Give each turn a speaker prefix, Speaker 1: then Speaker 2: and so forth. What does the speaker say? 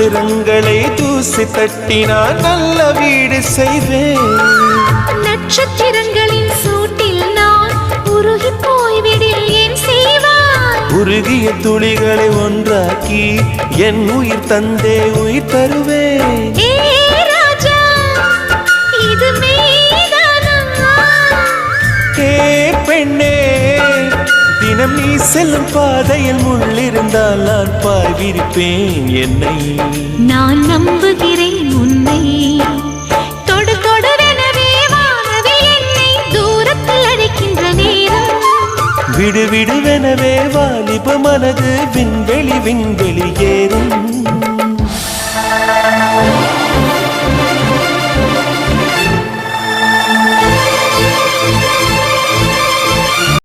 Speaker 1: நட்சத்திரங்களை தூசி தட்டினால் நல்ல வீடு செய்வேன்.
Speaker 2: நட்சத்திரங்களின் சூட்டில் நான் உருகி போய்விடில் என் செய்வாய்.
Speaker 1: உருகிய துளிகளை ஒன்றாக்கி என் உயிர் தந்தே உயிர் தருவேன்.
Speaker 2: ராஜா இது மெய்தானா?
Speaker 1: பெண்ணே, தினம் நீ செல்லும் பாதையில் முள்ளிருந்தால் நான் பார்விருப்பேன் என்னை.
Speaker 2: நான் நம்புகிறேன் உன்னை. தொடு தொடரெனவே வானவில் என்னை தூரத்தில் அழைக்கின்ற நேரம்.
Speaker 1: விடு விடுவெனவே வாலிப மனது விண்வெளி விண்வெளி ஏறும்.